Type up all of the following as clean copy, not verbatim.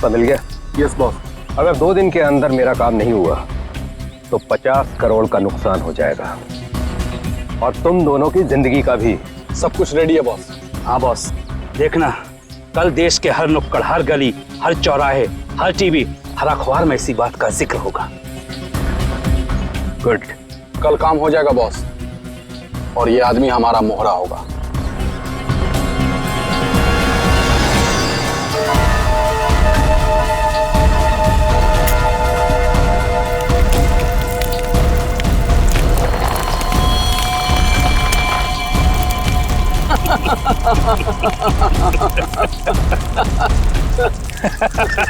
रास्ता मिल गया? Yes boss. अगर 2 दिन के अंदर मेरा काम नहीं हुआ तो 50 करोड़ का नुकसान हो जाएगा और तुम दोनों की जिंदगी का भी। सब कुछ रेडी है बॉस। हाँ बॉस, देखना कल देश के हर नुक्कड़, हर गली, हर चौराहे, हर टीवी, हर अखबार में इसी बात का जिक्र होगा। गुड। कल काम हो जाएगा बॉस, और ये आदमी हमारा मोहरा होगा।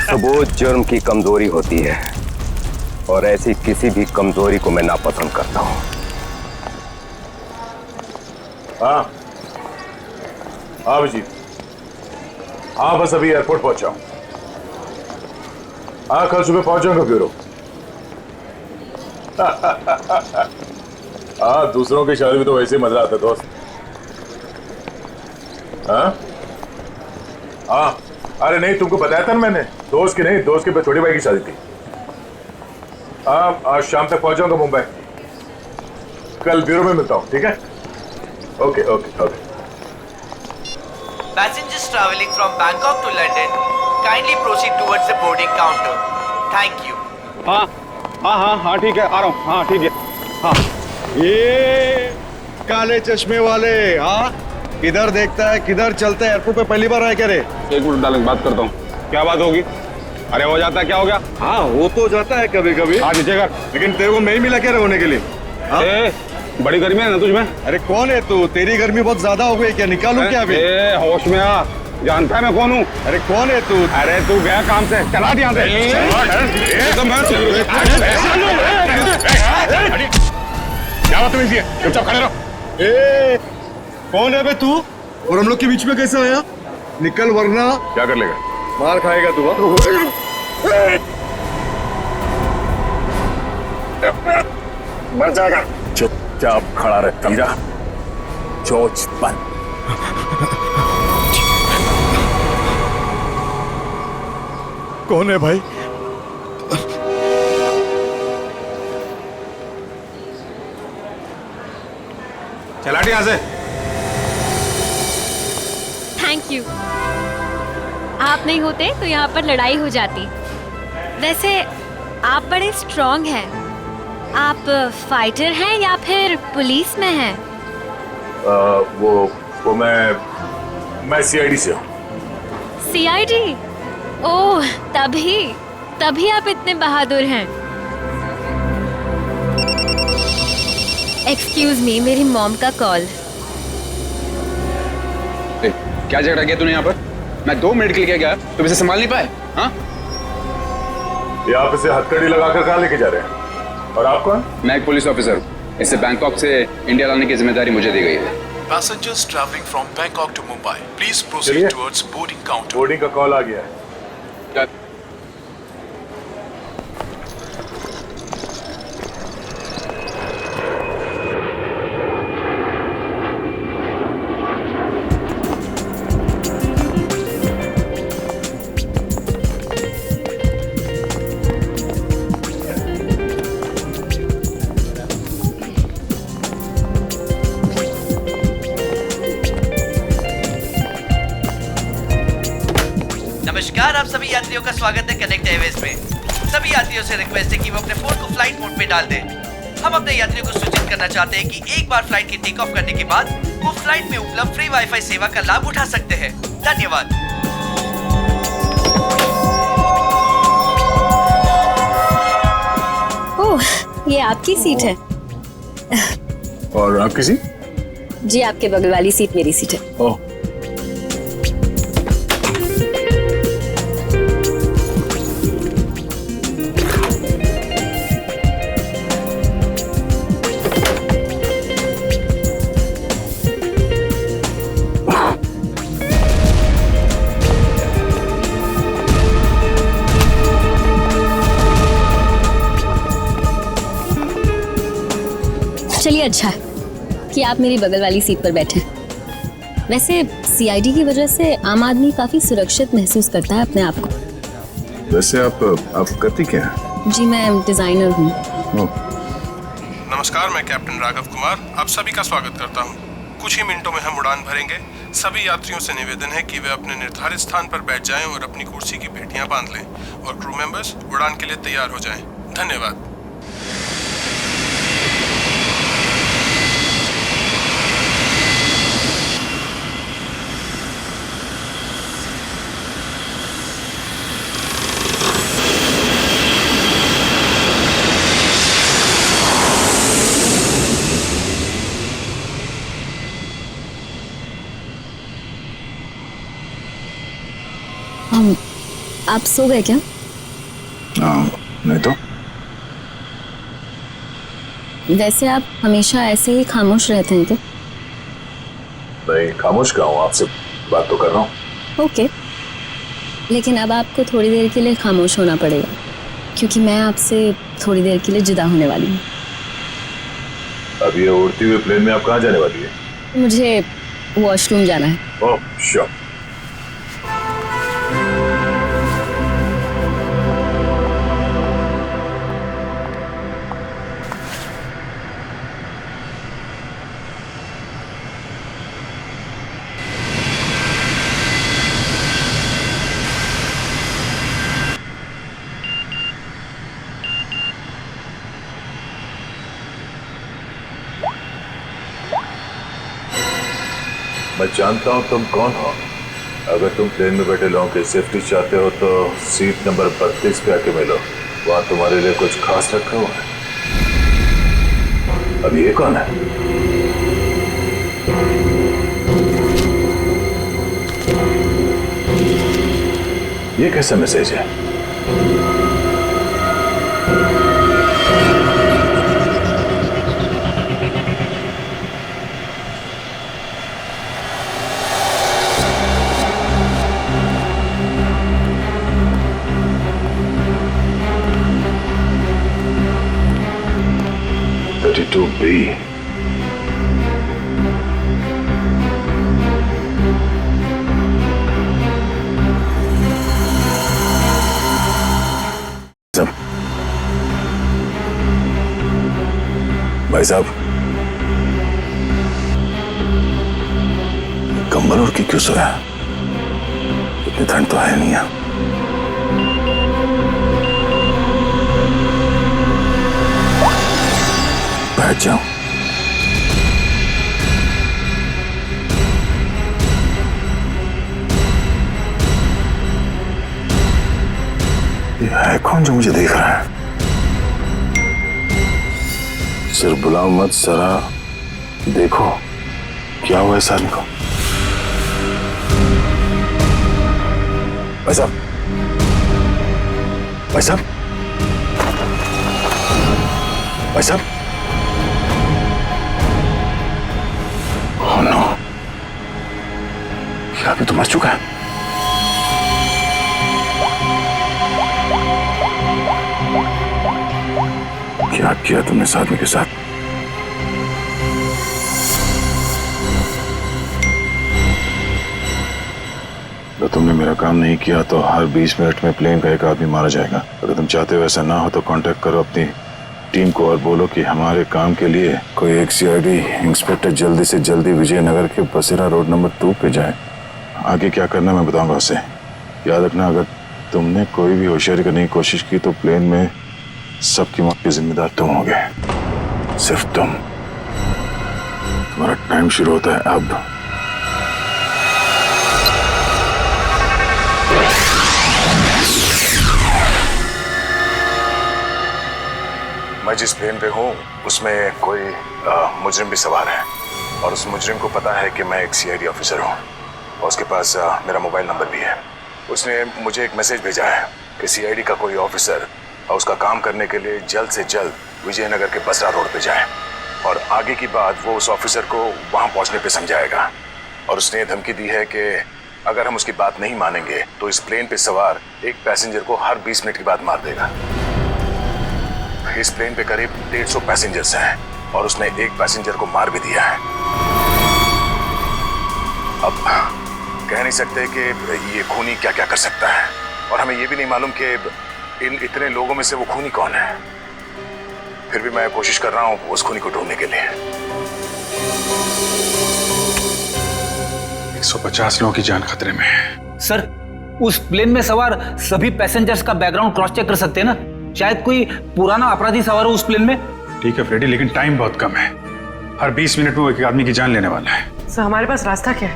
सबूत जुर्म की कमजोरी होती है और ऐसी किसी भी कमजोरी को मैं नापसंद करता हूं। हाँ हाँ अभिजीत, हाँ बस अभी एयरपोर्ट पहुंचा हूं। हाँ कल सुबह पहुंच जाऊंगा ब्यूरो। हाँ दूसरों की शादी में तो वैसे ही मजा आता है दोस्त। हाँ हाँ अरे नहीं, तुमको बताया था ना मैंने, दोस्त की नहीं, दोस्त के छोटी भाई की शादी थी। हाँ आज शाम तक पहुंच जाऊंगा मुंबई। कल ब्यूरो में मिलता हूँ, ठीक है? Okay okay okay. Passengers traveling from Bangkok to London, kindly proceed towards the boarding counter. Thank you. हाँ हाँ हाँ हाँ ठीक है, आ रहा हूँ। हाँ ठीक है। हाँ ये काले चश्मे वाले, हाँ किधर देखता है किधर चलता है? एयरपोर्ट पे पहली बार आया क्या रे? एक मिनट डालेंगे, बात करता हूँ। क्या बात होगी? अरे हो जाता है, क्या हो गया? हाँ हो तो जाता है कभी कभी। हाँ नीचे कर। लेकिन तेरे को नहीं मिला क्या होने के लिए? ए, बड़ी गर्मी है ना तुझमें? अरे कौन है तू? तेरी गर्मी बहुत ज्यादा हो गई क्या? निकालूं क्या अभी? ए, होश में आ, जानता है मैं कौन हूँ? अरे कौन है तू? अरे तू गया काम से, चला यहाँ से। क्या बात है? चुपचाप खड़े रहो। ए, कौन है बे तू? और हम लोग के बीच में कैसे आया? निकल वरना क्या कर लेगा? मार खाएगा तू। मर जाएगा। चुपचाप खड़ा रह, समझा? चोच बंद। कौन है भाई? चला यहाँ से। Thank you. आप नहीं होते तो यहाँ पर लड़ाई हो जाती। वैसे आप बड़े स्ट्रॉन्ग हैं। आप फाइटर हैं या फिर पुलिस में हैं? वो मैं सीआईडी से हूँ। सीआईडी? ओह तभी आप इतने बहादुर हैं। एक्सक्यूज मी, मेरी मॉम का कॉल। क्या झगड़ा किया तूने यहाँ पर? मैं 2 मिनट के लिए गया, तुम इसे संभाल नहीं पाए? हाँ ये आप इसे हथकड़ी लगाकर कहाँ लेके जा रहे हैं? और आप कौन? मैं एक पुलिस ऑफिसर हूँ। इसे बैंकॉक से इंडिया लाने की जिम्मेदारी मुझे दी गई है। Passengers traveling from Bangkok to Mumbai, please proceed towards boarding counter. Boarding का कॉल आ गया है। नमस्कार, आप सभी यात्रियों का स्वागत है कनेक्ट एयरवेज में। सभी यात्रियों से रिक्वेस्ट है कि वो अपने फोन को फ्लाइट मोड पे डाल दें। हम अपने यात्रियों को सूचित करना चाहते हैं कि एक बार फ्लाइट की टेक ऑफ करने के बाद वो फ्लाइट में उपलब्ध फ्री वाईफाई सेवा का लाभ उठा सकते हैं। धन्यवाद। ओह, ये आपकी सीट है। और आपकी सीट? जी, आपके बगल वाली सीट मेरी सीट है। ओह चलिए, अच्छा कि आप मेरी बगल वाली सीट पर बैठे। वैसे सीआईडी की वजह से आम आदमी काफी सुरक्षित महसूस करता है अपने आप को। वैसे आप करती क्या हैं? जी मैं डिजाइनर हूँ। नमस्कार, मैं कैप्टन राघव कुमार आप सभी का स्वागत करता हूं। कुछ ही मिनटों में हम उड़ान भरेंगे। सभी यात्रियों से निवेदन है कि वे अपने निर्धारित स्थान पर बैठ जाएं और अपनी कुर्सी की पेटियां बांध लें और क्रू मेंबर्स उड़ान के लिए तैयार हो जाएं। धन्यवाद। आप सो गए क्या? नहीं तो वैसे आप हमेशा ऐसे ही खामोश रहते हैं क्या? नहीं, खामोश क्या हूँ, आपसे बात तो कर रहा हूँ। ओके, लेकिन अब आपको थोड़ी देर के लिए खामोश होना पड़ेगा क्योंकि मैं आपसे थोड़ी देर के लिए जुदा होने वाली हूँ। अब ये उड़ती हुई प्लेन में आप कहाँ जाने वाली है? मुझे वॉशरूम जाना है। Oh sure. मैं जानता हूँ तुम कौन हो। अगर तुम प्लेन में बैठे लोगों की सेफ्टी चाहते हो तो सीट नंबर 32 पे आके मिलो, वहां तुम्हारे लिए कुछ खास रखा हुआ है। अब ये कौन है? ये कैसा मैसेज है? To be. भाई साहब, कंबल ओढ़ के क्यों सोया? इतनी ठंड तो है नहीं है। बैठ जाओ। ये है कौन जो मुझे देख रहा है? सिर्फ बुलाओ मत जरा देखो क्या हुआ इस आदमी को। भाई साहब, भाई साहब, भाई साहब। Oh no. क्या अभी तो मर चुका है? क्या किया तुमने इस आदमी के साथ? तो तुमने मेरा काम नहीं किया तो हर 20 मिनट में प्लेन का एक आदमी मारा जाएगा। अगर तुम चाहते हो ऐसा ना हो तो कांटेक्ट करो अपनी टीम को और बोलो कि हमारे काम के लिए कोई एक सीआईडी इंस्पेक्टर जल्दी से जल्दी विजयनगर के बसेरा रोड नंबर 2 पे जाए। आगे क्या करना मैं बताऊंगा उसे। याद रखना, अगर तुमने कोई भी होशियारी करने की कोशिश की तो प्लेन में सबकी मौत के जिम्मेदार तुम होगे, सिर्फ तुम। तुम्हारा टाइम शुरू होता है अब। मैं जिस प्लेन पे हूँ उसमें कोई मुजरिम भी सवार है और उस मुजरिम को पता है कि मैं एक सीआईडी ऑफिसर हूँ और उसके पास मेरा मोबाइल नंबर भी है। उसने मुझे एक मैसेज भेजा है कि सीआईडी का कोई ऑफिसर और उसका काम करने के लिए जल्द से जल्द विजयनगर के बसरा रोड पे जाए और आगे की बात वो उस ऑफिसर को वहाँ पहुँचने पे समझाएगा। और उसने धमकी दी है कि अगर हम उसकी बात नहीं मानेंगे तो इस प्लेन पे सवार एक पैसेंजर को हर 20 मिनट के बाद मार देगा। इस प्लेन पे करीब 150 पैसेंजर्स हैं और उसने एक पैसेंजर को मार भी दिया है। अब कह नहीं सकते कि ये खूनी क्या क्या कर सकता है, और हमें ये भी नहीं मालूम कि इन इतने लोगों में से वो खूनी कौन है। फिर भी मैं कोशिश कर रहा हूं उस खूनी को ढूंढने के लिए। 150 लोगों की जान खतरे में है। सर, उस प्लेन में सवार सभी पैसेंजर्स का बैकग्राउंड क्रॉस चेक कर सकते हैं ना? शायद कोई पुराना अपराधी सवार हो उस प्लेन में। ठीक है फ्रेडी, लेकिन टाइम बहुत कम है। हर 20 मिनट में वो एक आदमी की जान लेने वाला है। सर, हमारे पास रास्ता क्या है?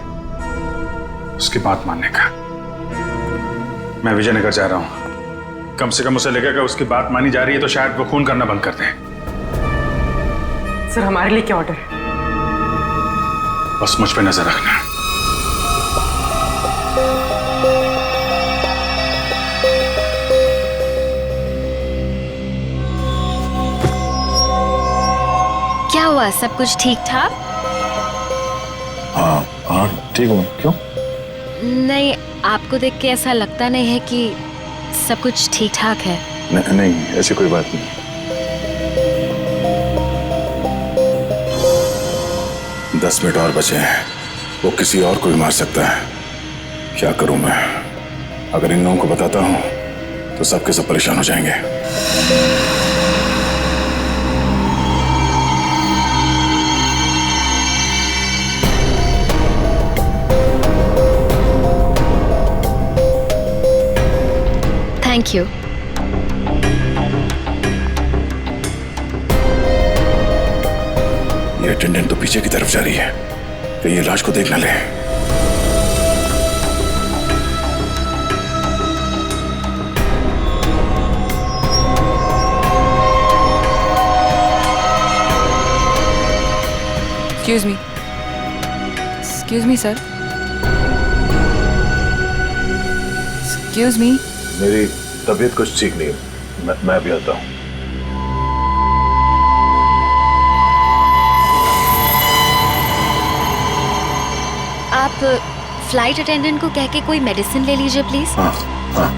उसकी बात मानने का। मैं विजयनगर जा रहा हूं। कम से कम उसे लगेगा उसकी बात मानी जा रही है तो शायद वो खून करना बंद कर दें। सर, हमारे लिए क्या ऑर्डर है? बस मुझ पे नजर रखना। क्या हुआ, सब कुछ ठीक ठाक? हाँ हाँ ठीक हूँ। क्यों? नहीं, आपको देख के ऐसा लगता नहीं है कि सब कुछ ठीक ठाक है। नहीं, ऐसी कोई बात नहीं। दस मिनट और बचे हैं। वो किसी और को भी मार सकता है। क्या करूं मैं? अगर इन लोगों को बताता हूं तो सबके सब परेशान हो जाएंगे। Thank you. ये अटेंडेंट तो पीछे की तरफ जा रही है, कहीं ये लाश को देख ना ले। Excuse me, sir. Excuse me. मेरी तबीयत कुछ ठीक नहीं है, मैं भी आता हूँ। आप फ्लाइट अटेंडेंट को कह के कोई मेडिसिन ले लीजिए प्लीज। हाँ हाँ।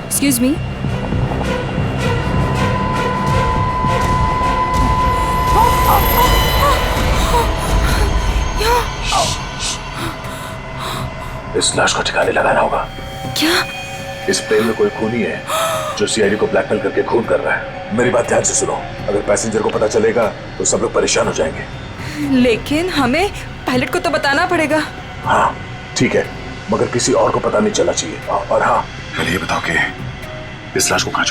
Excuse me. इस लाश को ठिकाने लगाना होगा। क्या? इस प्लेन में कोई खूनी है जो सीआईडी को ब्लैकमेल करके खून कर रहा है। मेरी बात ध्यान से सुनो, अगर पैसेंजर को पता चलेगा तो सब लोग परेशान हो जाएंगे। लेकिन हमें पायलट को तो बताना पड़ेगा। हाँ ठीक है, मगर किसी और को पता नहीं चलना चाहिए। और हाँ, पहले ये बताओ कि इस लाश को कहाँ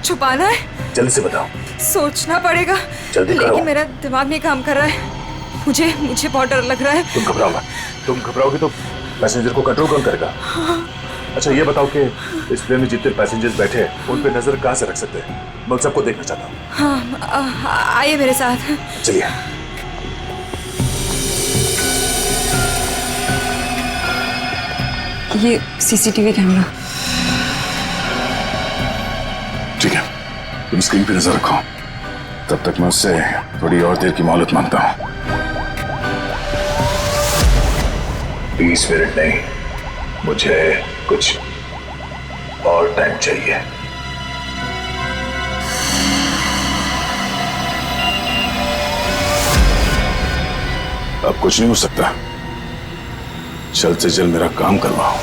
छुपाना है? जल्दी से बताओ। सोचना पड़ेगा, जल्दी करो। लेकिन मेरा दिमाग नहीं काम कर रहा है। मुझे बहुत डर लग रहा है। तुम घबराओगे तो पैसेंजर को कंट्रोल कौन करेगा? अच्छा ये बताओ कि इस प्लेन में जितने पैसेंजर्स बैठे हैं उन पे नजर कहाँ से रख सकते हैं? मैं उन सबको देखना चाहता हूँ। हाँ, आइए मेरे साथ। चलिए। ये सीसीटीवी कैमरा। ठीक है, तुम स्क्रीन पे नजर रखो, तब तक मैं उससे थोड़ी और देर की मोहलत मांगता हूँ। 20 मिनट नहीं, मुझे कुछ और टाइम चाहिए। अब कुछ नहीं हो सकता, जल्द से जल्द मेरा काम करवाओ।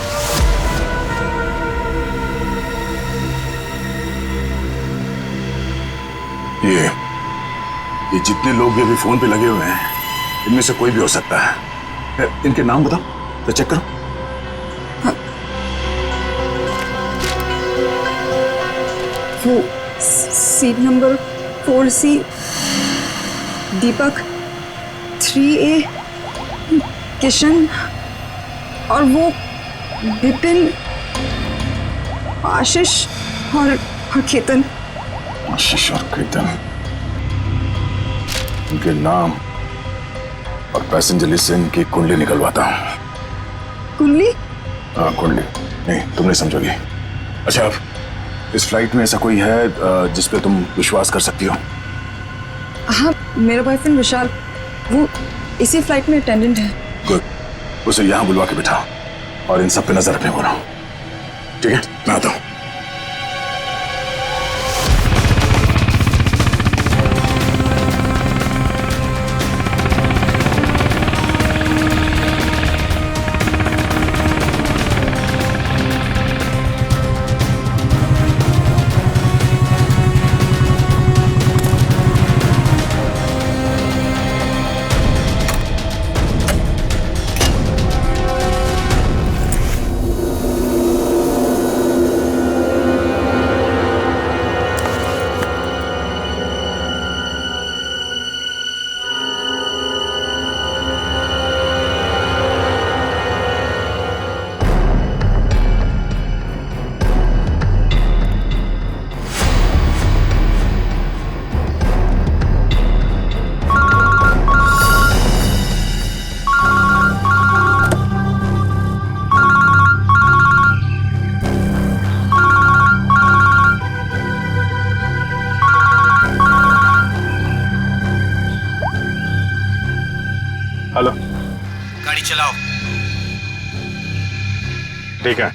ये जितने लोग भी अभी फोन पे लगे हुए हैं, इनमें से कोई भी हो सकता है। इनके नाम बताओ तो चेक करो। वो सीट नंबर 4C, दीपक 3A, किशन, और वो विपिन, आशीष और केतन। आशीष और केतन, इनके नाम और पैसेंजर लिस्ट से इनकी कुंडली निकलवाता हूँ। कुंडली? हाँ कुंडली, नहीं तुम नहीं समझोगी। अच्छा, इस फ्लाइट में ऐसा कोई है जिस पे तुम विश्वास कर सकती हो? हाँ, मेरा बॉयफ्रेंड विशाल, वो इसी फ्लाइट में अटेंडेंट है। गुड, उसे यहाँ बुलवा के बिठाओ और इन सब पे नजर रखने बोलो। ठीक है, मैं आता हूँ। चलाओ। ठीक है।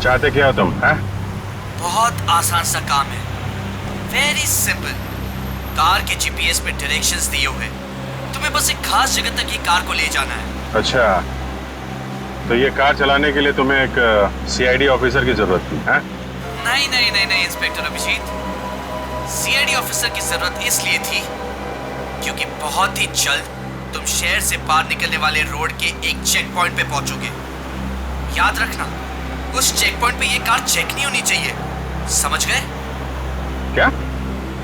चाहते क्या हो तुम, हैं? बहुत आसान सा काम है, वेरी सिंपल। कार के जीपीएस पे डायरेक्शंस दिए हुए, तुम्हें बस एक खास जगह तक ये कार को ले जाना है। अच्छा, तो ये कार चलाने के लिए तुम्हें एक सीआईडी ऑफिसर की जरूरत थी, हैं? नहीं नहीं नहीं नहीं इंस्पेक्टर अभिजीत, सीआईडी ऑफिसर की जरूरत इसलिए थी क्योंकि बहुत ही जल्द तुम शहर से बाहर निकलने वाले रोड के एक चेक पॉइंट पे पहुंचोगे। याद रखना, उस चेक पॉइंट पे ये कार चेक नहीं होनी चाहिए, समझ गए? क्या?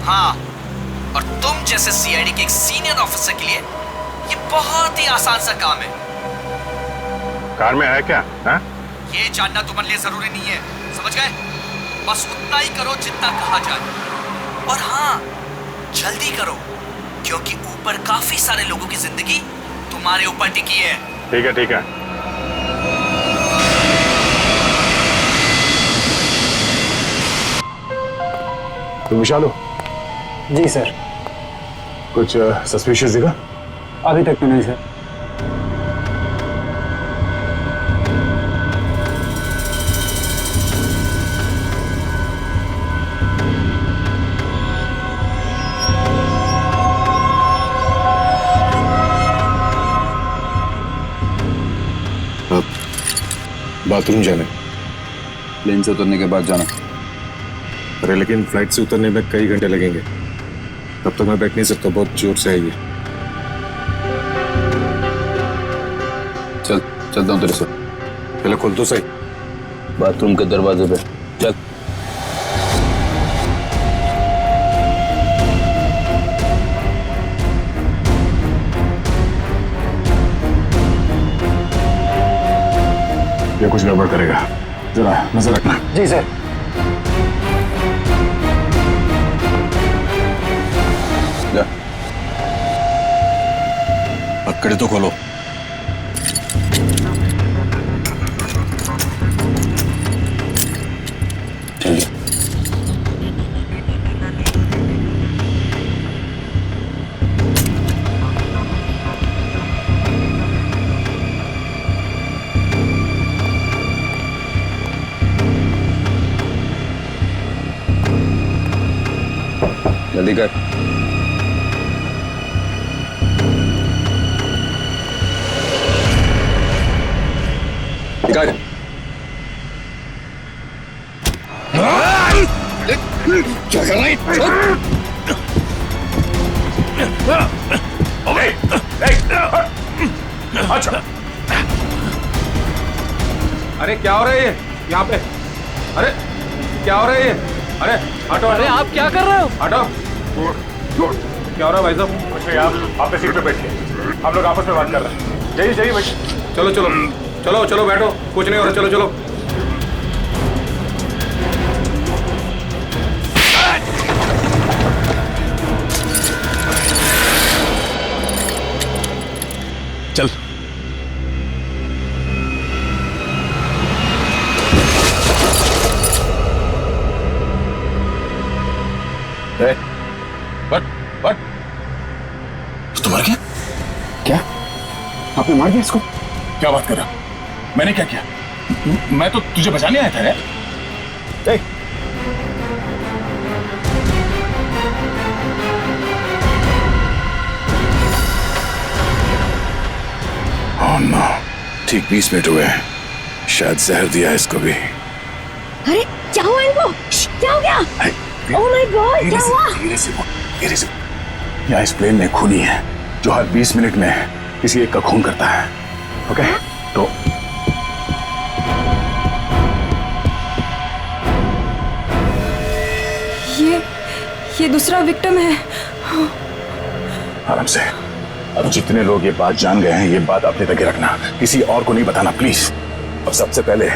हाँ, और तुम जैसे सीआईडी के एक सीनियर ऑफिसर के लिए ये बहुत ही आसान सा काम है। कार में है क्या, हैं? ये जानना तुम्हारे लिए जरूरी नहीं है, समझ गए? बस उतना ही करो जितना कहा जाए, और हाँ, जल्दी करो क्योंकि ऊपर काफी सारे लोगों की जिंदगी तुम्हारे ऊपर टिकी है। ठीक है, ठीक है। तुम विशाल हो? जी सर। कुछ सस्पिशियस दिखा? अभी तक तो नहीं सर। बाथरूम जाने, प्लेन से उतरने के बाद जाना। अरे लेकिन फ्लाइट से उतरने में कई घंटे लगेंगे, तब तक मैं बैठ नहीं सकता, बहुत जोर से आइए। चलता हूँ तेरे से। पहले खोल तो सही। बाथरूम के दरवाजे पे चल। ये कुछ गड़बड़ करेगा, जरा नजर रखना। जी सर। जा। पकड़े तो खोलो। चलिए। जल्दी कर। क्या कर रहा है? अच्छा, अरे क्या हो रहा है ये यहाँ पे? अरे क्या हो रहा है ये? अरे हटो। अरे आप क्या कर रहे हो? हटो। क्या हो रहा है भाई साहब? कुछ नहीं, आप अपने सीट पे बैठिए, हम लोग आपस में बात कर रहे हैं। जाइए जाइए बैठिए। चलो चलो चलो चलो बैठो, कुछ नहीं हो रहा, चलो चलो। चल। बट तो मर गया क्या? आपने मार दिया इसको? क्या बात कर रहा? मैंने क्या किया? मैं तो तुझे बचाने आया था यार। ओह नो, ठीक 20 मिनट हुए हैं, शायद जहर दिया इसको भी। अरे क्या हुआ इनको? क्या हो गया? ओह माय गॉड, क्या हुआ? धीरे से। यहाँ इस प्लेन में खूनी है जो हर 20 मिनट में किसी एक का खून करता है। ओके, तो ये दूसरा विक्टिम है। आराम से। अब जितने लोग ये बात जान गए हैं, ये बात अपने तक ही रखना, किसी और को नहीं बताना प्लीज। अब सबसे पहले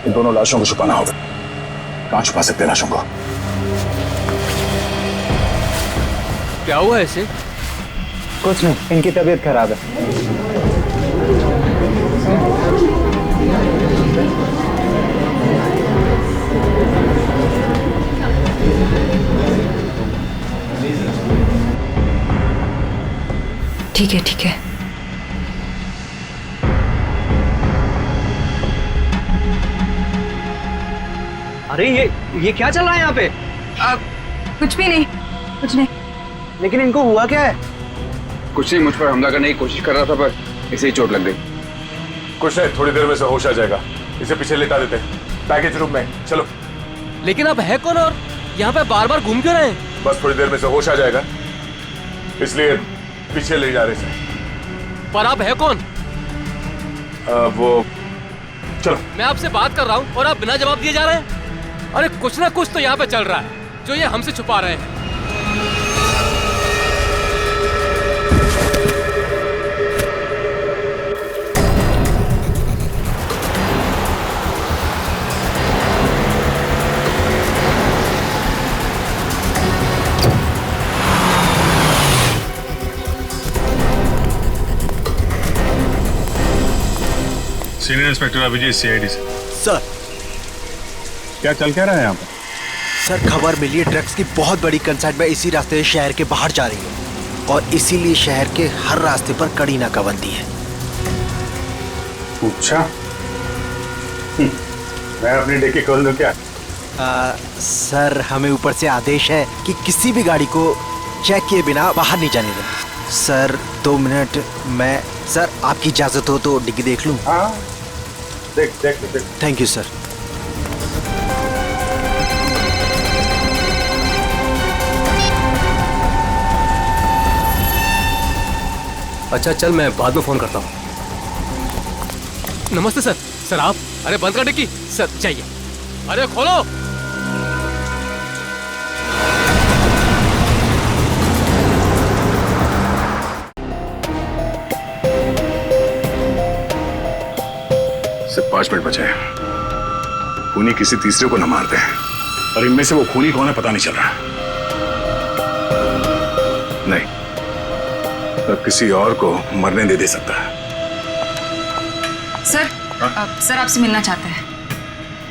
इन दोनों लाशों को छुपाना होगा। कहाँ छुपा सकते हैं लाशों को? क्या हुआ ऐसे? कुछ नहीं, इनकी तबीयत खराब है। ठीक है ठीक है। अरे ये क्या चल रहा है यहाँ पे? कुछ भी नहीं, कुछ नहीं। लेकिन इनको हुआ क्या है? कुछ नहीं, मुझ पर हमला करने की कोशिश कर रहा था पर इसे ही चोट लग गई। कुछ नहीं, थोड़ी देर में से होश आ जाएगा। इसे पीछे लेटा देते हैं पैकेज रूम में। चलो। लेकिन आप है कौन और यहाँ पे बार बार घूम क्यों रहे हैं? बस थोड़ी देर में से होश आ जाएगा, इसलिए पीछे ले जा रहे थे। पर आप है कौन? वो चलो। मैं आपसे बात कर रहा हूँ और आप बिना जवाब दिए जा रहे हैं। अरे कुछ ना कुछ तो यहाँ पे चल रहा है जो ये हमसे छुपा रहे हैं। सीनियर इंस्पेक्टर अभिजीत, सीआईडी से। सर क्या चल क्या रहा है यहाँ पर? सर खबर मिली है ड्रग्स की बहुत बड़ी कंसाइनमेंट इसी रास्ते से शहर के बाहर जा रही है और इसीलिए शहर के हर रास्ते पर कड़ी नाकाबंदी है। अच्छा, मैं अपनी डिक्की खोल दूं क्या? सर हमें ऊपर से आदेश है कि किसी भी गाड़ी को चेक किए बिना बाहर नहीं जाने दें। सर 2 मिनट, मैं सर आपकी इजाजत हो तो डिग्गी देख लूं? हाँ, देख। Thank you sir. अच्छा चल, मैं बाद में फोन करता हूँ। नमस्ते सर। सर आप? अरे बंद कर डिक्की। सर चाहिए। अरे खोलो। सिर्फ 5 मिनट बचे हैं। खूनी किसी तीसरे को न मार दे, और इनमें से वो खूनी कौन है पता नहीं चल रहा। नहीं, तो किसी और को मरने दे सकता है। सर सर आपसे मिलना चाहते हैं।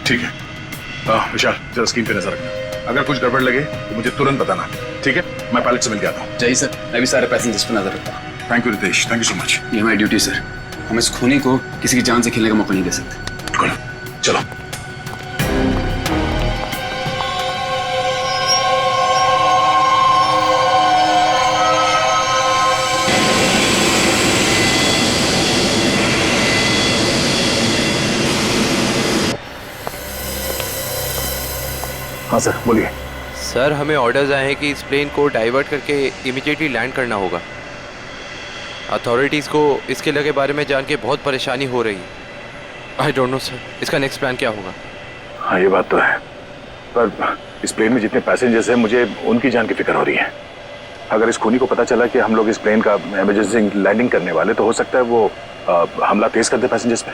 ठीक है। हाँ विशाल, जरा स्क्रीन पे नजर रखना। अगर कुछ गड़बड़ लगे तो मुझे तुरंत बताना, ठीक है? मैं पायलट से मिल के आता हूँ। जय सर, मैं भी सारे पैसेंजर्स पर नजर रखता हूँ। Thank you Ritesh, thank you so much. ये हमारी ड्यूटी सर। हम इस खूनी को किसी की जान से खेलने का मौका नहीं दे सकते। चलो। हाँ सर, बोलिए। सर हमें ऑर्डर्स आए हैं कि इस प्लेन को डाइवर्ट करके इमीडिएटली लैंड करना होगा। अथॉरिटीज़ को इसके लगे बारे में जान के बहुत परेशानी हो रही है। आई डोंट नो सर, इसका नेक्स्ट प्लान क्या होगा? हाँ ये बात तो है, पर इस प्लेन में जितने पैसेंजर्स हैं मुझे उनकी जान की फिक्र हो रही है। अगर इस खूनी को पता चला कि हम लोग इस प्लेन का इमरजेंसी लैंडिंग करने वाले, तो हो सकता है वो हमला तेज कर दे पैसेंजर्स पे।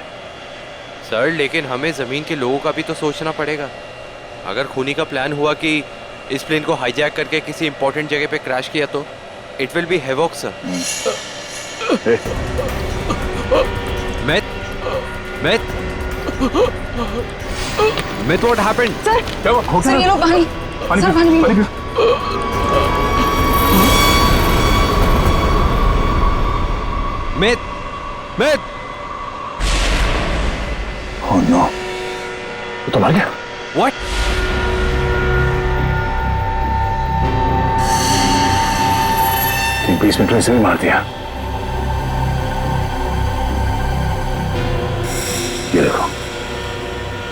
सर लेकिन हमें ज़मीन के लोगों का भी तो सोचना पड़ेगा। अगर खूनी का प्लान हुआ कि इस प्लेन को हाईजैक करके किसी इंपॉर्टेंट जगह पे क्रैश किया तो it will be havoc sir. Myth, what happened? Sir ये लो पानी। सर पानी पी लो। Myth! Oh no! वो तो मर गया। What? ठीक 20 मिनट में इसे भी मार दिया। ये देखो,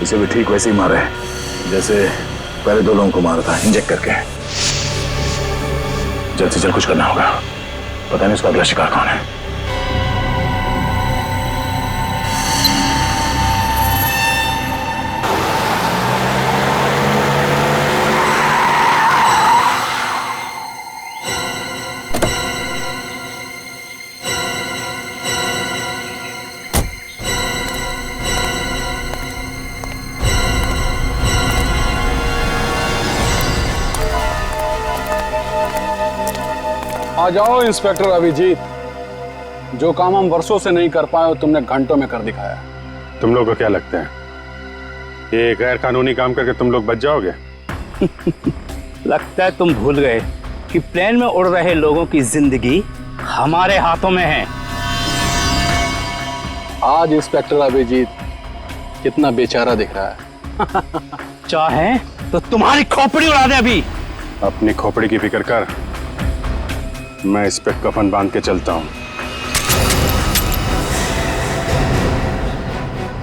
इसे भी ठीक वैसे ही मारा है जैसे पहले 2 लोगों को मारा था, इंजेक्ट करके। जल्द से जल्द कुछ करना होगा, पता नहीं उसका अगला शिकार कौन है। आ जाओ इंस्पेक्टर अभिजीत, जो काम हम वर्षों से नहीं कर पाए तुमने घंटों में कर दिखाया। तुम लोग को क्या लगता है ये गैर कानूनी काम करके तुम लोग बच जाओगे? लगता है तुम भूल गए कि प्लेन में उड़ रहे लोगों की जिंदगी हमारे हाथों में है। आज इंस्पेक्टर अभिजीत कितना बेचारा दिख रहा है। चाहे तो तुम्हारी खोपड़ी उड़ा दे अभी। अपनी खोपड़ी की फिक्र कर, मैं इस पे कफन बांध के चलता हूँ।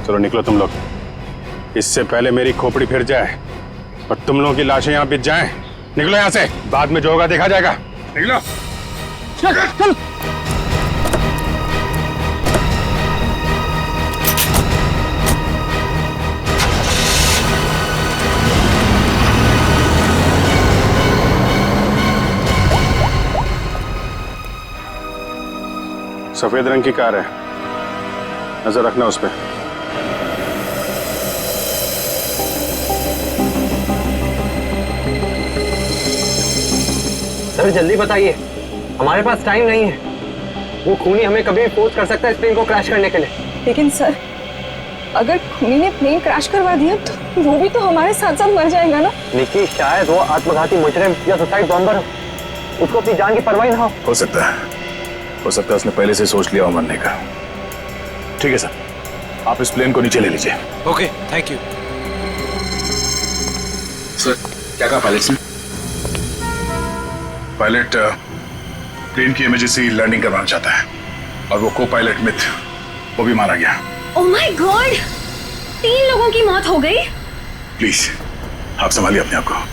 चलो निकलो तुम लोग, इससे पहले मेरी खोपड़ी फिर जाए और तुम लोगों की लाशें यहाँ बिछ जाएं। निकलो यहाँ से, बाद में जो होगा देखा जाएगा। निकलो। चल चल। सफेद रंग की कार है, नजर रखना उस पर। सर जल्दी बताइए, हमारे पास टाइम नहीं है। वो खूनी हमें कभी भी फोर्स कर सकता है इस प्लेन को क्रैश करने के लिए। लेकिन सर, अगर खूनी ने प्लेन क्रैश करवा दिया तो वो भी तो हमारे साथ साथ मर जाएगा ना। निकी, शायद वो आत्मघाती मुजरिम या सुसाइड बॉम्बर हो, उसको अपनी जान की परवाह ना हो सकता है उसने पहले से सोच लिया हो मरने का। ठीक है सर, आप इस प्लेन को नीचे ले लीजिए। Okay, thank you sir. क्या कहा पायलट ने? पायलट प्लेन की इमरजेंसी लैंडिंग करवाना चाहता है और वो को पायलट मिथ वो भी मारा गया। ओह माय गॉड, 3 लोगों की मौत हो गई। प्लीज आप संभालिए अपने आप को,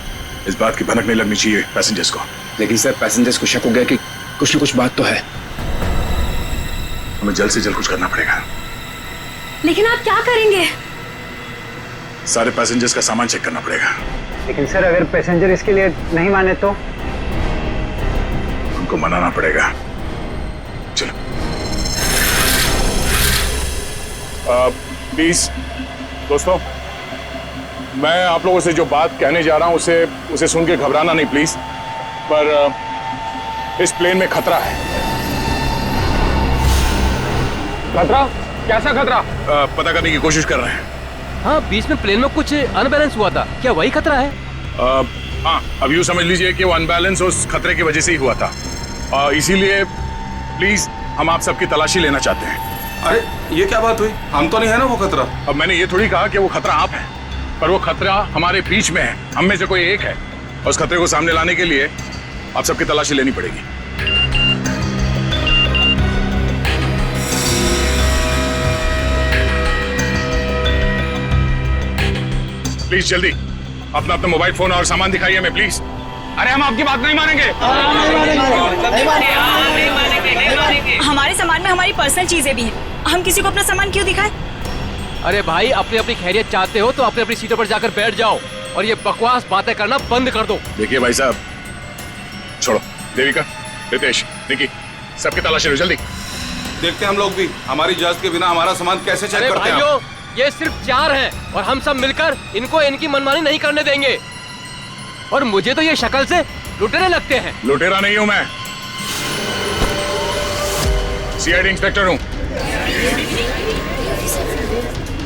इस बात की भनक नहीं लगनी चाहिए पैसेंजर्स को। लेकिन सर पैसेंजर्स को शक हो गया कि कुछ न कुछ बात तो है। हमें जल्द से जल्द कुछ करना पड़ेगा। लेकिन आप क्या करेंगे? सारे पैसेंजर्स का सामान चेक करना पड़ेगा। लेकिन सर अगर पैसेंजर इसके लिए नहीं माने तो? उनको मनाना पड़ेगा। चलो। प्लीज दोस्तों, मैं आप लोगों से जो बात कहने जा रहा हूं उसे सुन के घबराना नहीं प्लीज। पर इस प्लेन में खतरा है। खतरा? कैसा खतरा? पता करने की कोशिश कर रहे हैं। हाँ, बीच में प्लेन में कुछ अनबैलेंस हुआ था, क्या वही खतरा है? हाँ, अब यूँ समझ लीजिए कि वो अनबैलेंस उस खतरे की वजह से ही हुआ था। इसीलिए प्लीज हम आप सबकी तलाशी लेना चाहते हैं। अरे ये क्या बात हुई? हम तो नहीं है ना वो खतरा। अब मैंने ये थोड़ी कहा कि वो खतरा आप है, पर वो खतरा हमारे बीच में है, हम में से कोई एक है। और उस खतरे को सामने लाने के लिए आप सबकी तलाशी लेनी पड़ेगी। प्लीज जल्दी अपना मोबाइल फोन और सामान दिखाइए हमें प्लीज। अरे हम आपकी बात नहीं मानेंगे। हमारे सामान में हमारी पर्सनल चीजें भी हैं, हम किसी को अपना सामान क्यों दिखाएं? अरे भाई, अपनी अपनी खैरियत चाहते हो तो अपनी अपनी सीटों पर जाकर बैठ जाओ और ये बकवास बातें करना बंद कर दो। देखिए भाई साहब, छोड़ो। देविका, रितेश, निकी, सबकी तलाशी लो जल्दी। देखते हैं हम लोग भी, हमारी इजाजत के बिना हमारा सामान कैसे चेक करते हैं। भाइयों, ये सिर्फ 4 हैं और हम सब मिलकर इनको इनकी मनमानी नहीं करने देंगे। और मुझे तो ये शक्ल से लुटेरे लगते हैं। लुटेरा नहीं हूं मैं, सीआईडी इंस्पेक्टर हूं।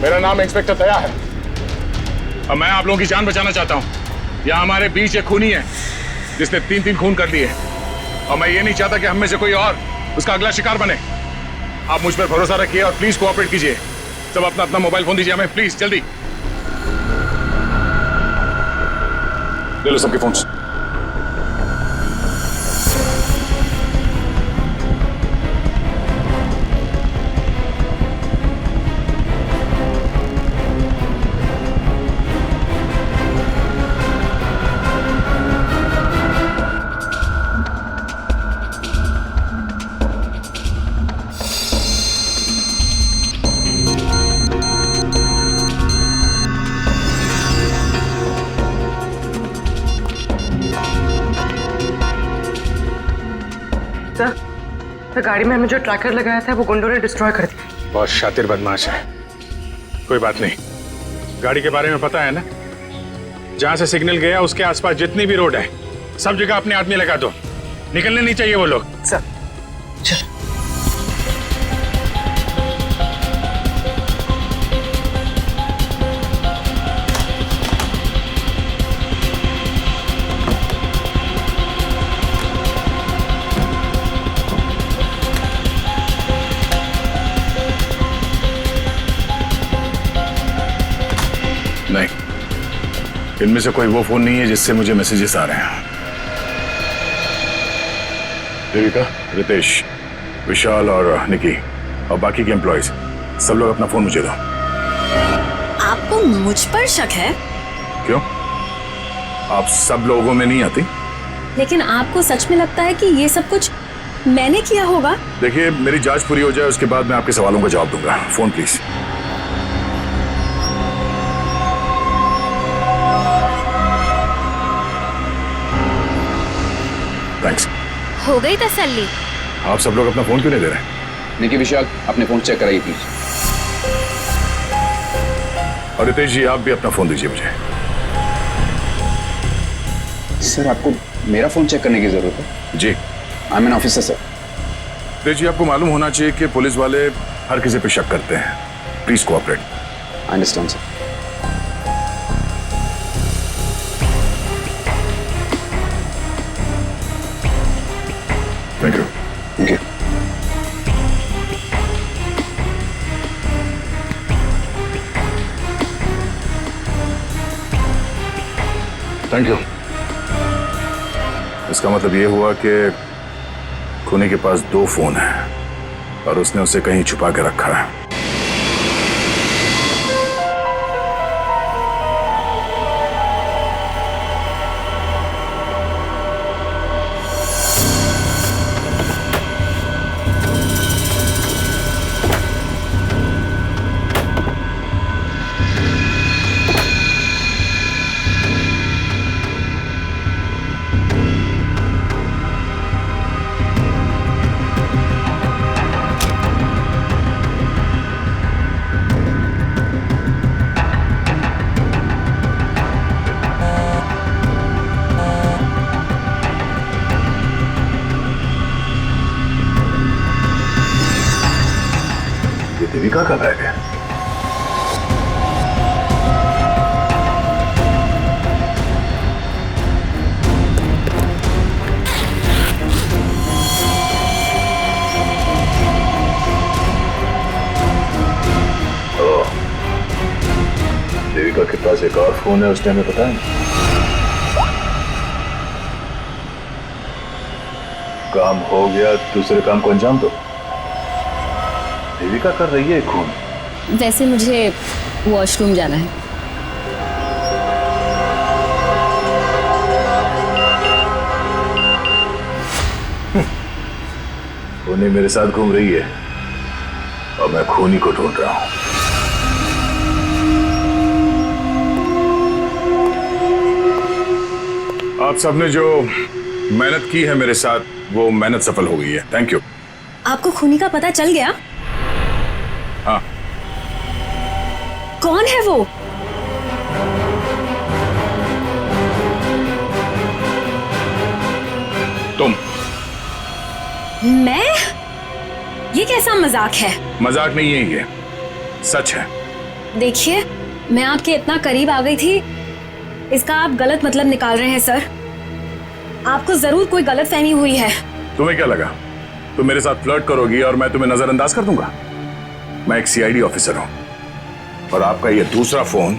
मेरा नाम इंस्पेक्टर दया है और मैं आप लोगों की जान बचाना चाहता हूं। यहाँ हमारे बीच एक खूनी है जिसने 3 खून कर दिए और मैं ये नहीं चाहता कि हम में से कोई और उसका अगला शिकार बने। आप मुझ पर भरोसा रखिए और प्लीज कोऑपरेट कीजिए। सब अपना अपना मोबाइल फोन दीजिए हमें प्लीज, जल्दी ले लो सबके फोन्स। तो गाड़ी में हमने जो ट्रैकर लगाया था वो गुंडों ने डिस्ट्रॉय कर दिया। बहुत शातिर बदमाश है। कोई बात नहीं, गाड़ी के बारे में पता है ना? जहां से सिग्नल गया उसके आसपास जितनी भी रोड है सब जगह अपने आदमी लगा दो। निकलने नहीं चाहिए वो लोग। सर चल। नहीं, इनमें से कोई वो फोन नहीं है जिससे मुझे मैसेजेस आ रहे हैं। देविका, रितेश, विशाल और निकी और बाकी के एम्प्लॉयज सब लोग अपना फोन मुझे दो। आपको मुझ पर शक है? क्यों? आप सब लोगों में नहीं आती? लेकिन आपको सच में लगता है कि ये सब कुछ मैंने किया होगा? देखिए, मेरी जांच पूरी हो जाए उसके बाद मैं आपके सवालों का जवाब दूंगा। Phone please. थैंक्स। हो गई तसल्ली? आप सब लोग अपना फोन क्यों नहीं दे रहे? निकी, विशाल, अपने फोन चेक कराइए प्लीज। और रितेश जी, आप भी अपना फोन दीजिए मुझे। सर, आपको मेरा फोन चेक करने की जरूरत है? जी। I am an officer sir. Ritesh ji, आपको मालूम होना चाहिए कि पुलिस वाले हर किसी पे शक करते हैं। Please cooperate. I understand sir. Thank you. Thank you. Thank you. इसका मतलब ये हुआ कि खूनी के पास 2 फोन हैं और उसने उसे कहीं छुपा के रखा है। देविका का बैग है। देविका के पास एक और फोन है, उसने हमें पता है। काम हो गया, दूसरे काम को अंजाम दो। देविका कर रही है खून। वैसे मुझे वॉशरूम जाना है। खूनी मेरे साथ घूम रही है और मैं खूनी को ढूंढ रहा हूं। आप सबने जो मेहनत की है मेरे साथ, वो मेहनत सफल हो गई है। Thank you. आपको खूनी का पता चल गया? हाँ। कौन है वो? तुम। मैं? ये कैसा मजाक है? मजाक नहीं है ये, सच है। देखिए, मैं आपके इतना करीब आ गई थी, इसका आप गलत मतलब निकाल रहे हैं सर। आपको जरूर कोई गलतफहमी हुई है। तुम्हें क्या लगा तुम मेरे साथ फ्लर्ट करोगी और मैं तुम्हें नजरअंदाज कर दूंगा? मैं एक सीआईडी ऑफिसर हूं और आपका ये दूसरा फोन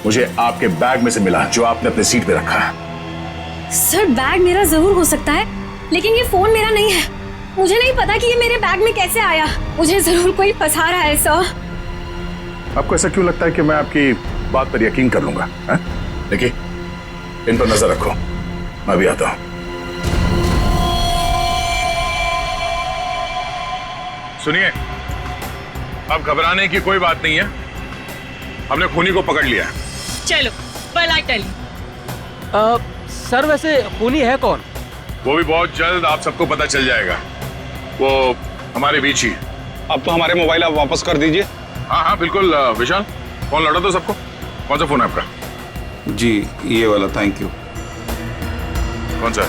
मुझे आपके बैग में से मिला, जो आपने अपने सीट पे रखा है। सर, बैग मेरा जरूर हो सकता है, लेकिन ये फोन मेरा नहीं है। मुझे नहीं पता कि ये मेरे बैग में कैसे आया। मुझे जरूर कोई फंसा रहा है सर। आपको ऐसा क्यों लगता है कि मैं आपकी बात पर यकीन कर लूंगा? देखिए, इन पर नजर रखो, मैं भी आता हूं। सुनिए, अब घबराने की कोई बात नहीं है, हमने खूनी को पकड़ लिया है। चलो, well I tell you। Sir, वैसे खूनी है कौन? वो भी बहुत जल्द आप सबको पता चल जाएगा। वो हमारे बीच ही। अब तो हमारे मोबाइल आप वापस कर दीजिए। हाँ हाँ बिल्कुल। विशाल, फोन लौटा दो सबको। कौन सा फोन है आपका? जी, ये वाला। Thank you. कौन सा?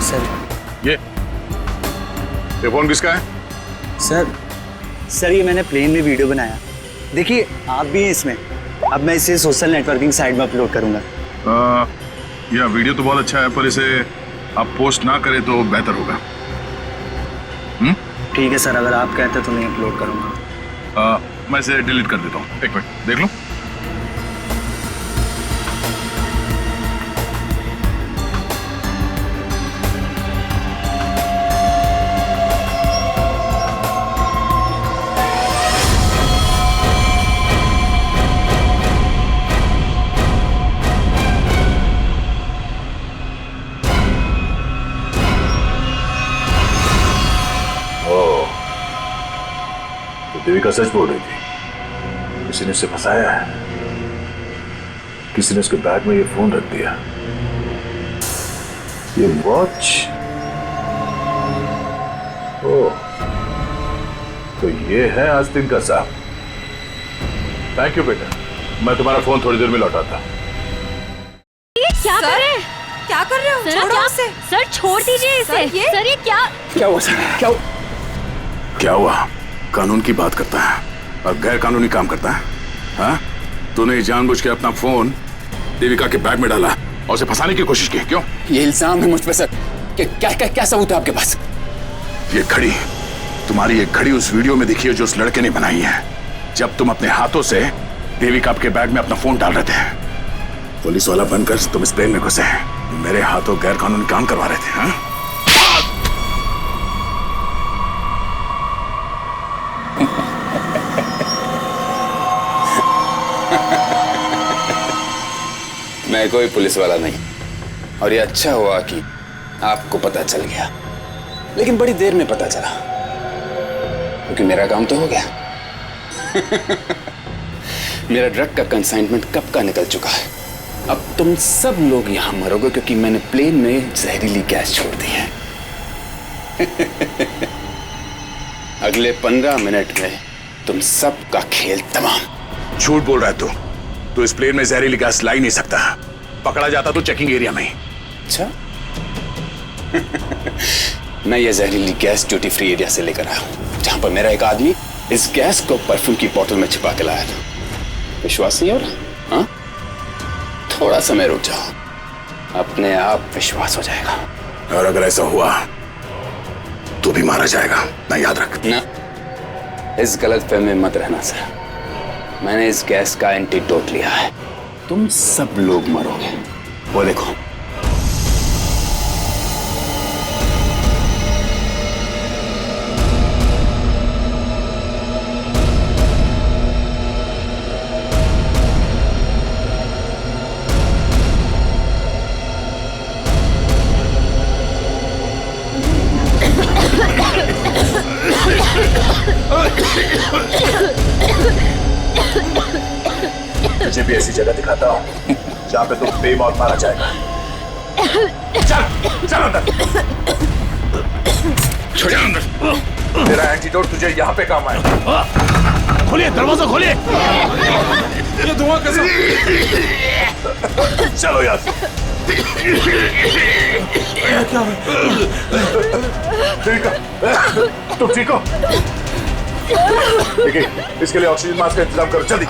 सर, ये फोन किसका है? सर ये मैंने प्लेन में वीडियो बनाया। देखिए आप भी हैं इसमें। अब मैं इसे सोशल नेटवर्किंग साइट में अपलोड करूंगा। यह वीडियो तो बहुत अच्छा है, पर इसे आप पोस्ट ना करें तो बेहतर होगा। ठीक है सर, अगर आप कहते तो मैं अपलोड करूंगा। मैं इसे डिलीट कर देता हूँ। एक मिनट देख लूं। देविका सच बोल रही थी, किसी ने उसे फंसाया है, किसी ने उसके बैग में ये फोन रख दिया। ये वॉच, ओह, तो ये है आस्तीन का साहब। थैंक यू बेटा, मैं तुम्हारा फोन थोड़ी देर में लौटाता। ये क्या कर रहे हैं? क्या कर रहे हो? सर, छोड़ो क्या? उसे। सर छोड़ दीजिए इसे। सर ये क्या? क्या हुआ सर? क्या हुआ? कानून की बात करता है और गैर कानूनी काम करता है। हाँ? तूने जानबूझ के अपना फोन देविका के बैग में डाला और उसे फंसाने की कोशिश की, क्यों? ये इल्जाम है मुझ पे सर। क्या सबूत है आपके पास? ये घड़ी, तुम्हारी ये घड़ी उस वीडियो में दिखी है जो उस लड़के ने बनाई है, जब तुम अपने हाथों से देविका के बैग में अपना फोन डाल रहे थे। पुलिस वाला बनकर तुम इस प्लेन में घुसे, मेरे हाथों गैर कानूनी काम करवा रहे थे। हाँ? मैं कोई पुलिस वाला नहीं, और ये अच्छा हुआ कि आपको पता चल गया, लेकिन बड़ी देर में पता चला, क्योंकि मेरा काम तो हो गया। मेरा ड्रग का कंसाइनमेंट कब का निकल चुका है। अब तुम सब लोग यहां मरोगे क्योंकि मैंने प्लेन में जहरीली गैस छोड़ दी है। अगले 15 मिनट में तुम सबका खेल तमाम। झूठ बोल रहा है तू इस प्लेन में जहरीली गैस ला ही नहीं सकता। पकड़ा जाता तो चेकिंग एरिया में ही। अच्छा। मैं ये जहरीली गैस ड्यूटी फ्री एरिया से लेकर आया हूं, जहां पर मेरा एक आदमी इस गैस को परफ्यूम की बोतल में छिपा के लाया था। विश्वास नहीं हो रहा? हाँ? थोड़ा समय रुक जाओ, अपने आप विश्वास हो जाएगा। और अगर ऐसा हुआ तो भी मारा जाएगा ना, याद रख। ना, इस गलतफहमी में मत रहना सर। मैंने इस गैस का एंटीडोट लिया है, तुम सब लोग मरोगे। वो देखो। तुझे भी ऐसी जगह दिखाता हूँ जहाँ पे तुम बेमौत मारा जाएगा। चल अंदर। छोड़ अंदर। तेरा एंटीडोट तुझे यहाँ पे काम आएगा। खोलिए दरवाजा, खोलिए। ये धुआं कैसा? चलो यार। क्या तुम ठीक हो? देखिए, इसके लिए ऑक्सीजन मास्क का इंतजाम करो जल्दी।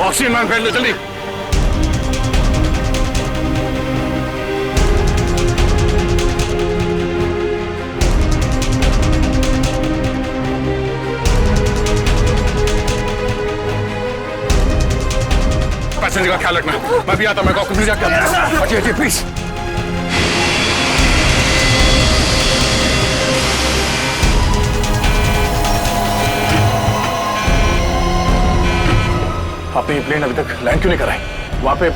ऑक्सीजन मैन फैल लो जल्दी। पैसेंजर का ख्याल रखना। मैं भी आता हूं, मैं कॉकपिट जाके हटिए हटिए प्लीज। आपने ये प्लेन अभी तक लैंड क्यों नहीं कराई? वहां पे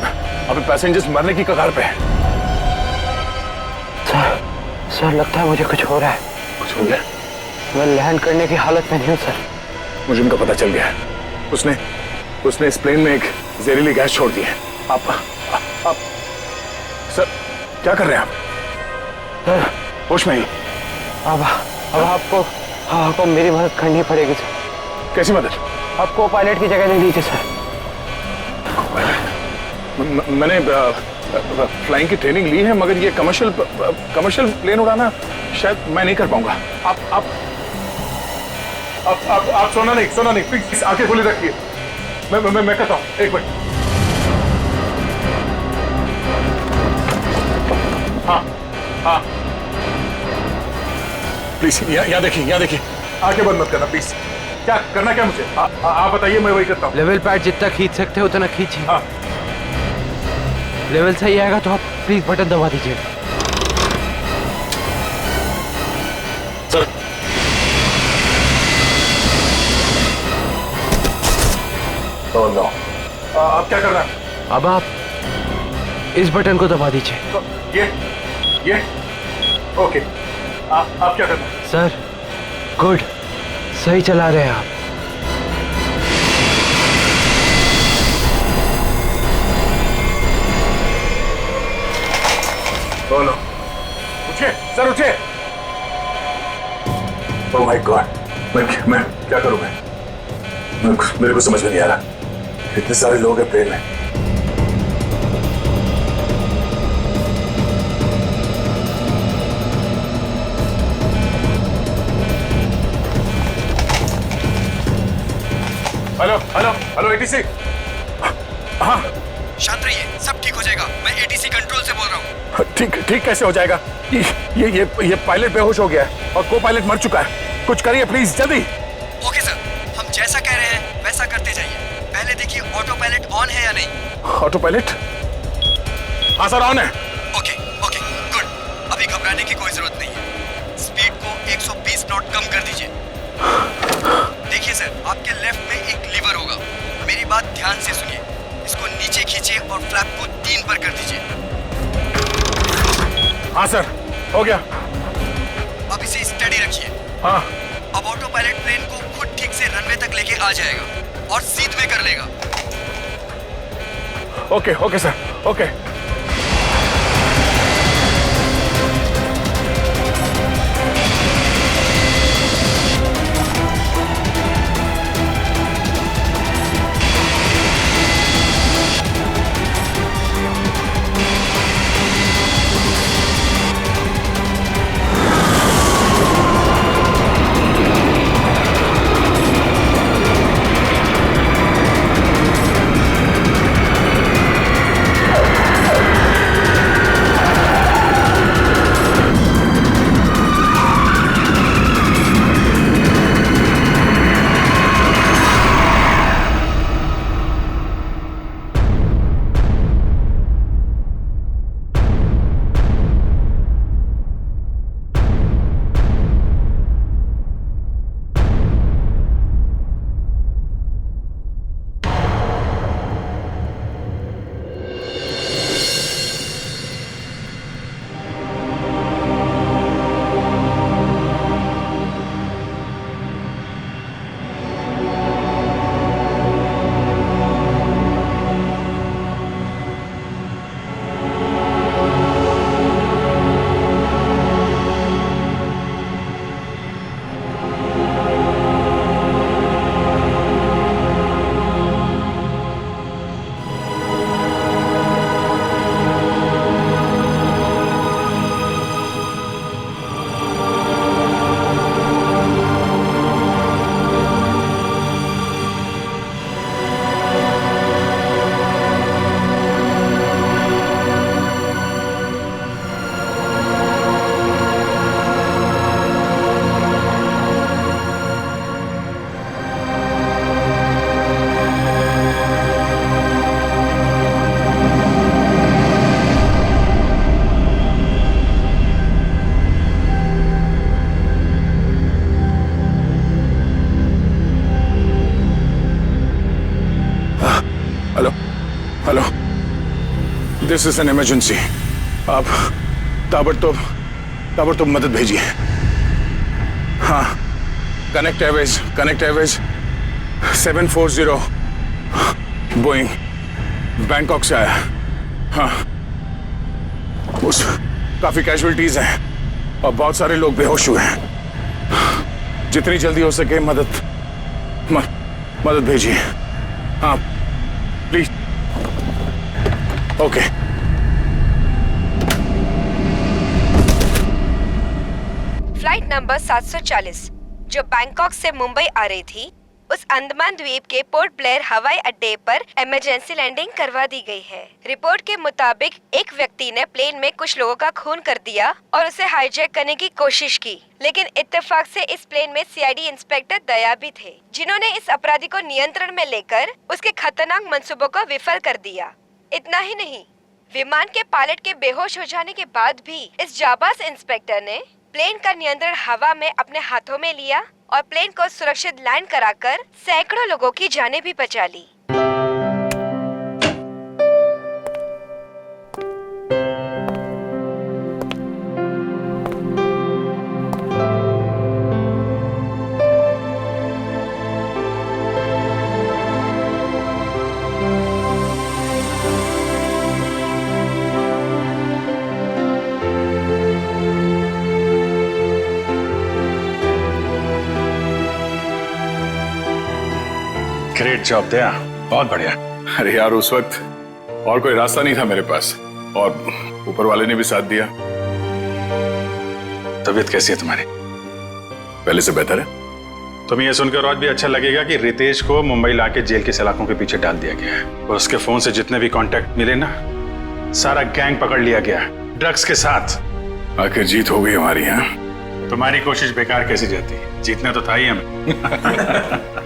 अभी पैसेंजर्स मरने की कगार पे है। सर लगता है मुझे कुछ हो रहा है। कुछ हो गया? मैं लैंड करने की हालत में नहीं हूँ सर। मुझे उनका पता चल गया है। उसने इस प्लेन में एक जहरीली गैस छोड़ दी है। आप सर क्या कर रहे हैं आप? सर होश में ही? अब आपको मेरी मदद करनी पड़ेगी सर। कैसी मदद? आपको पायलट की जगह दे दीजिए सर। मैंने फ्लाइंग की ट्रेनिंग ली है, मगर ये कमर्शियल प्लेन उड़ाना शायद मैं नहीं कर पाऊंगा। आप सोना नहीं प्लीज आंखें खुली रखिए। मैं कहता हूँ, एक मिनट। हाँ प्लीज यहाँ देखिए आंखें बंद मत करना प्लीज। क्या करना क्या मुझे? आप बताइए, मैं वही करता हूँ। लेवल पैड जितना खींच सकते हो उतना खींचिए। हाँ। लेवल सही आएगा तो आप प्लीज बटन दबा दीजिए। सर ओह नो, आप क्या कर रहे हैं? अब आप इस बटन को दबा दीजिए। तो ये ओके। आप क्या कर रहे हैं? सर गुड, सही चला रहे हैं आप। बोलो, उठिए सर, उठिए। ओह माय गॉड, मैं क्या करूं? मेरे को समझ में नहीं आ रहा। इतने सारे लोग हैं प्लेन में। Hello ATC. हाँ शांत रहिए, सब ठीक हो जाएगा। मैं एटीसी कंट्रोल से बोल रहा हूँ। ठीक कैसे हो जाएगा? ये पायलट बेहोश हो गया है और को पायलट मर चुका है। कुछ करिए प्लीज, जल्दी। ओके सर, हम जैसा कह रहे हैं वैसा करते जाइए। पहले देखिए ऑटो पायलट ऑन है या नहीं। Auto pilot? हाँ सर, ऑन है। Okay good. अभी घबराने की कोई जरूरत नहीं है। स्पीड को 120 नॉट कम कर दीजिए। देखिए सर, आपके लेफ्ट में एक लीवर होगा। मेरी बात ध्यान से सुनिए। इसको नीचे खींचिए और फ्लैप को 3 पर कर दीजिए। हाँ सर, हो गया। अब इसे स्टडी रखिए। हाँ। अब ऑटो पायलट प्लेन को खुद ठीक से रनवे तक लेके आ जाएगा और सीध में कर लेगा। Okay sir, okay. This is an emergency. आप ताबड़तोड़ मदद भेजिए। हाँ, कनेक्ट एयरवेज 740 बोइंग बैंकॉक से आया। हाँ, उस काफी कैजुअलिटीज हैं और बहुत सारे लोग बेहोश हुए हैं। जितनी जल्दी हो सके मदद भेजिए। हाँ प्लीज। ओके। फ्लाइट नंबर 740 जो बैंकॉक से मुंबई आ रही थी, उस अंडमान द्वीप के पोर्ट ब्लेयर हवाई अड्डे पर इमरजेंसी लैंडिंग करवा दी गई है। रिपोर्ट के मुताबिक एक व्यक्ति ने प्लेन में कुछ लोगों का खून कर दिया और उसे हाईजैक करने की कोशिश की, लेकिन इत्तेफाक से इस प्लेन में सीआईडी इंस्पेक्टर दया भी थे, जिन्होंने इस अपराधी को नियंत्रण में लेकर उसके खतरनाक मंसूबों को विफल कर दिया। इतना ही नहीं, विमान के पायलट के बेहोश हो जाने के बाद भी इस जाबाज इंस्पेक्टर ने प्लेन का नियंत्रण हवा में अपने हाथों में लिया और प्लेन को सुरक्षित लैंड कराकर सैकड़ों लोगों की जानें भी बचा ली। ग्रेट जॉब दया, बहुत बढ़िया। अरे यार, उस वक्त और कोई रास्ता नहीं था मेरे पास और ऊपर वाले ने भी साथ दिया। तबीयत कैसी है तुम्हारी? पहले से बेहतर है। तुम्हें यह सुनकर और भी अच्छा लगेगा कि रितेश को मुंबई लाके जेल की सलाखों के पीछे डाल दिया गया है और उसके फोन से जितने भी कांटेक्ट मिले ना, सारा गैंग पकड़ लिया गया ड्रग्स के साथ। आखिर जीत हो गई हमारी। यहाँ तुम्हारी कोशिश बेकार कैसी जाती है? जीतना तो था ही हमें।